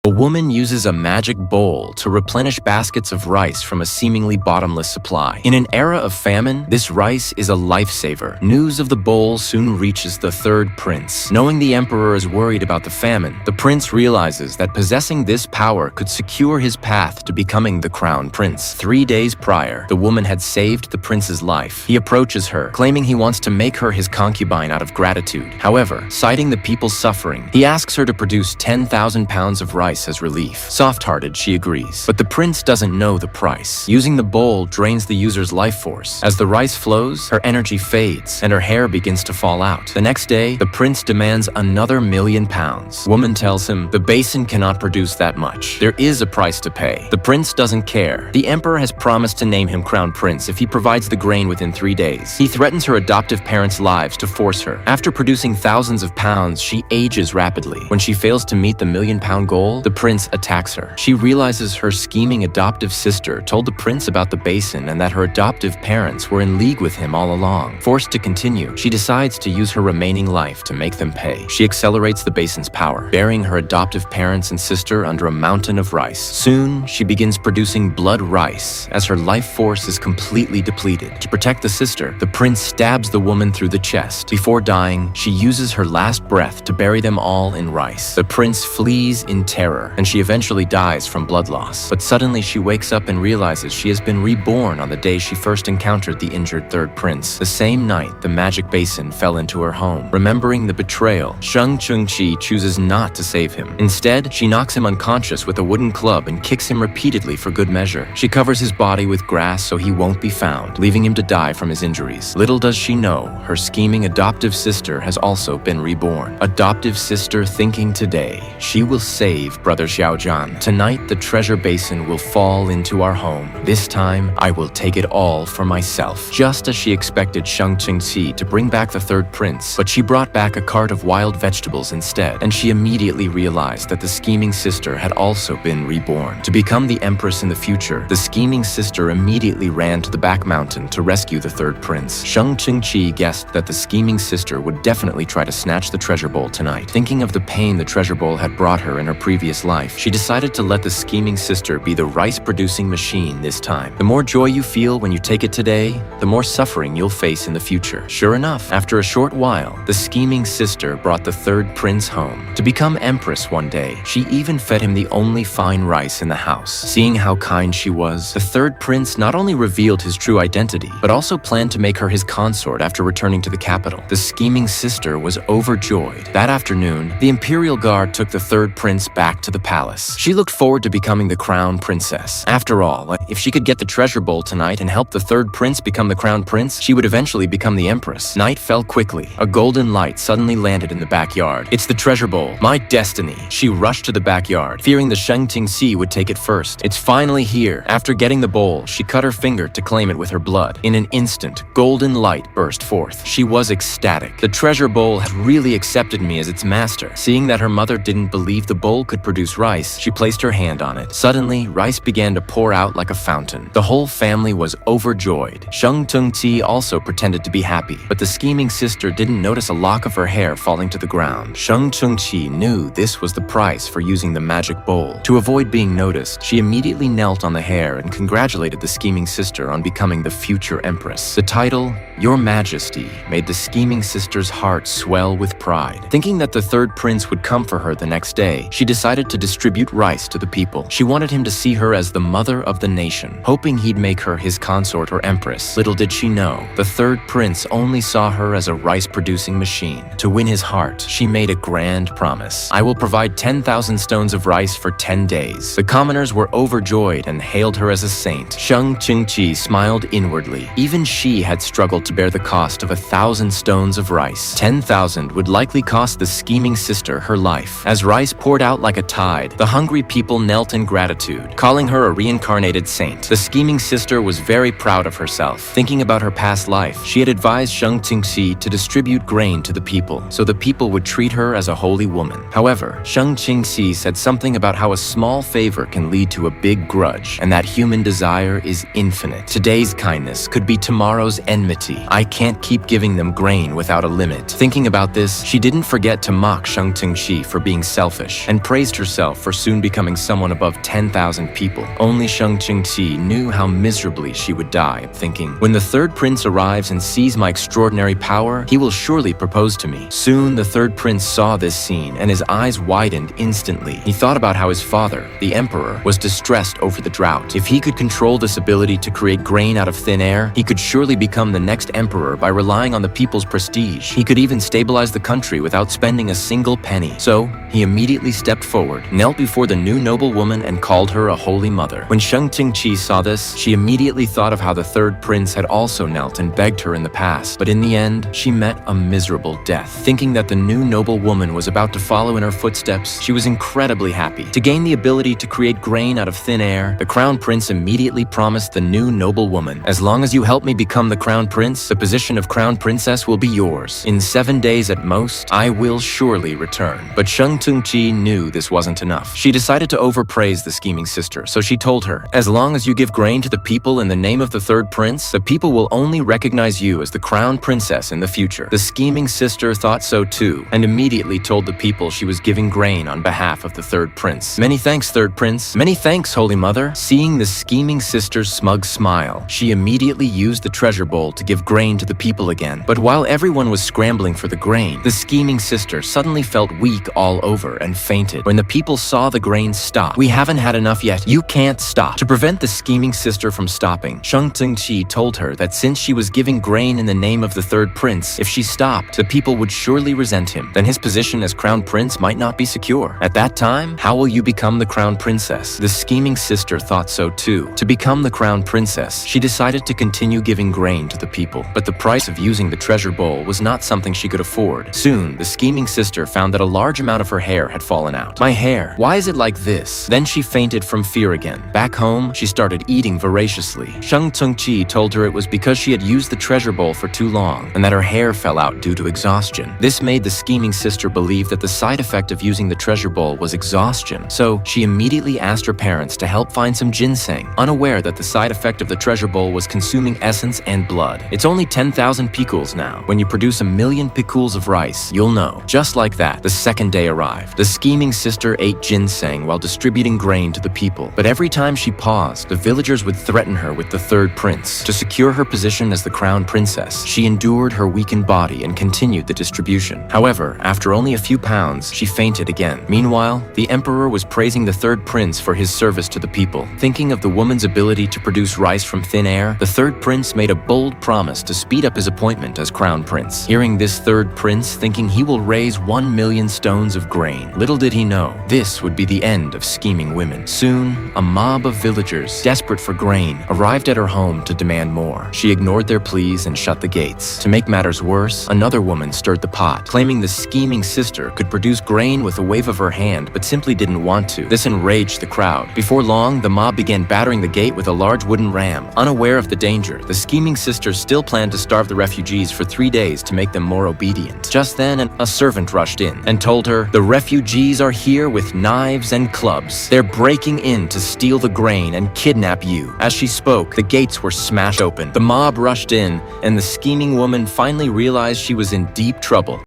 A woman uses a magic bowl to replenish baskets of rice from a seemingly bottomless supply. In an era of famine, this rice is a lifesaver. News of the bowl soon reaches the third prince. Knowing the emperor is worried about the famine, the prince realizes that possessing this power could secure his path to becoming the crown prince. 3 days prior, the woman had saved the prince's life. He approaches her, claiming he wants to make her his concubine out of gratitude. However, citing the people's suffering, he asks her to produce 10,000 pounds of rice as relief. Soft-hearted, she agrees, but the prince doesn't know the price. Using the bowl drains the user's life force. As the rice flows, her energy fades, and her hair begins to fall out. The next day, the prince demands another £1,000,000. Woman tells him the basin cannot produce that much. There is a price to pay. The prince doesn't care. The emperor has promised to name him crown prince if he provides the grain within 3 days. He threatens her adoptive parents' lives to force her. After producing thousands of pounds, she ages rapidly. When she fails to meet the £1,000,000 goal, the prince attacks her. She realizes her scheming adoptive sister told the prince about the basin and that her adoptive parents were in league with him all along. Forced to continue, she decides to use her remaining life to make them pay. She accelerates the basin's power, burying her adoptive parents and sister under a mountain of rice. Soon, she begins producing blood rice as her life force is completely depleted. To protect the sister, the prince stabs the woman through the chest. Before dying, she uses her last breath to bury them all in rice. The prince flees in terror, and she eventually dies from blood loss. But suddenly she wakes up and realizes she has been reborn on the day she first encountered the injured third prince. The same night, the magic basin fell into her home. Remembering the betrayal, Sheng Qingci chooses not to save him. Instead, she knocks him unconscious with a wooden club and kicks him repeatedly for good measure. She covers his body with grass so he won't be found, leaving him to die from his injuries. Little does she know, her scheming adoptive sister has also been reborn. Adoptive sister thinking today, she will save brother Xiao Zhan. Tonight, the treasure basin will fall into our home. This time, I will take it all for myself. Just as she expected Sheng Qingci to bring back the third prince, but she brought back a cart of wild vegetables instead, and she immediately realized that the scheming sister had also been reborn. To become the empress in the future, the scheming sister immediately ran to the back mountain to rescue the third prince. Sheng Qingci guessed that the scheming sister would definitely try to snatch the treasure bowl tonight. Thinking of the pain the treasure bowl had brought her in her previous life, she decided to let the scheming sister be the rice-producing machine this time. The more joy you feel when you take it today, the more suffering you'll face in the future. Sure enough, after a short while, the scheming sister brought the third prince home. To become empress one day, she even fed him the only fine rice in the house. Seeing how kind she was, the third prince not only revealed his true identity, but also planned to make her his consort after returning to the capital. The scheming sister was overjoyed. That afternoon, the imperial guard took the third prince back to the palace. She looked forward to becoming the crown princess. After all, if she could get the treasure bowl tonight and help the third prince become the crown prince, she would eventually become the empress. Night fell quickly. A golden light suddenly landed in the backyard. It's the treasure bowl, my destiny. She rushed to the backyard, fearing the Sheng Qingci would take it first. It's finally here. After getting the bowl, she cut her finger to claim it with her blood. In an instant, golden light burst forth. She was ecstatic. The treasure bowl had really accepted me as its master. Seeing that her mother didn't believe the bowl could produce rice, she placed her hand on it. Suddenly, rice began to pour out like a fountain. The whole family was overjoyed. Sheng Qingci also pretended to be happy, but the scheming sister didn't notice a lock of her hair falling to the ground. Sheng Qingci knew this was the price for using the magic bowl. To avoid being noticed, she immediately knelt on the hair and congratulated the scheming sister on becoming the future empress. The title, Your Majesty, made the scheming sister's heart swell with pride. Thinking that the third prince would come for her the next day, she decided to distribute rice to the people. She wanted him to see her as the mother of the nation, hoping he'd make her his consort or empress. Little did she know, the third prince only saw her as a rice-producing machine. To win his heart, she made a grand promise. I will provide 10,000 stones of rice for 10 days. The commoners were overjoyed and hailed her as a saint. Sheng Qingci smiled inwardly. Even she had struggled to bear the cost of 1,000 stones of rice. 10,000 would likely cost the scheming sister her life. As rice poured out like a tide, the hungry people knelt in gratitude, calling her a reincarnated saint. The scheming sister was very proud of herself. Thinking about her past life, she had advised Sheng Qingci to distribute grain to the people, so the people would treat her as a holy woman. However, Sheng Qingci said something about how a small favor can lead to a big grudge, and that human desire is infinite. Today's kindness could be tomorrow's enmity. I can't keep giving them grain without a limit. Thinking about this, she didn't forget to mock Sheng Qingci for being selfish, and praised herself for soon becoming someone above 10,000 people. Only Sheng Qingci knew how miserably she would die, thinking, when the third prince arrives and sees my extraordinary power, he will surely propose to me. Soon, the third prince saw this scene, and his eyes widened instantly. He thought about how his father, the emperor, was distressed over the drought. If he could control this ability to create grain out of thin air, he could surely become the next emperor by relying on the people's prestige. He could even stabilize the country without spending a single penny. So, he immediately stepped forward, knelt before the new noblewoman, and called her a holy mother. When Sheng Qingci saw this, she immediately thought of how the third prince had also knelt and begged her in the past. But in the end, she met a miserable death. Thinking that the new noblewoman was about to follow in her footsteps, she was incredibly happy. To gain the ability to create grain out of thin air, the crown prince immediately promised the new noblewoman, as long as you help me become the crown prince, the position of crown princess will be yours. In 7 days at most, I will surely return. But Sheng Qingci knew this wasn't enough. She decided to overpraise the scheming sister, so she told her, as long as you give grain to the people in the name of the third prince, the people will only recognize you as the crown princess in the future. The scheming sister thought so too, and immediately told the people she was giving grain on behalf of the third prince. Many thanks, third prince. Many thanks, holy mother. Seeing the scheming sister's smug smile, she immediately used the treasure bowl to give grain to the people again. But while everyone was scrambling for the grain, the scheming sister suddenly felt weak all over and fainted. When the people saw the grain stop, "We haven't had enough yet. You can't stop." To prevent the scheming sister from stopping, Sheng Qingci told her that since she was giving grain in the name of the third prince, if she stopped, the people would surely resent him. Then his position as crown prince might not be secure. At that time, how will you become the crown princess? The scheming sister thought so too. To become the crown princess, she decided to continue giving grain to the people. But the price of using the treasure bowl was not something she could afford. Soon, the scheming sister found that a large amount of her hair had fallen out. "My hair, why is it like this?" Then she fainted from fear again. Back home, she started eating voraciously. Sheng Qingci told her it was because she had used the treasure bowl for too long, and that her hair fell out due to exhaustion. This made the scheming sister believe that the side effect of using the treasure bowl was exhaustion. So, she immediately asked her parents to help find some ginseng, unaware that the side effect of the treasure bowl was consuming essence and blood. It's only 10,000 pikuls now. When you produce 1,000,000 pikuls of rice, you'll know. Just like that, the second day arrived. The scheming sister ate ginseng while distributing grain to the people. But every time she paused, the villagers would threaten her with the third prince. To secure her position as the crown princess, she endured her weakened body and continued the distribution. However, after only a few pounds, she fainted again. Meanwhile, the emperor was praising the third prince for his service to the people. Thinking of the woman's ability to produce rice from thin air, the third prince made a bold promise to speed up his appointment as crown prince. Hearing this third prince, thinking he will raise 1,000,000 stones of grain, little did he know, this would be the end of scheming women. Soon, a mob of villagers, desperate for grain, arrived at her home to demand more. She ignored their pleas and shut the gates. To make matters worse, another woman stirred the pot, claiming the scheming sister could produce grain with a wave of her hand but simply didn't want to. This enraged the crowd. Before long, the mob began battering the gate with a large wooden ram. Unaware of the danger, the scheming sister still planned to starve the refugees for 3 days to make them more obedient. Just then, a servant rushed in and told her, "The refugees are here with knives and clubs. They're breaking in to steal the grain and kidnap you." As she spoke, the gates were smashed open. The mob rushed in, and the scheming woman finally realized she was in deep trouble.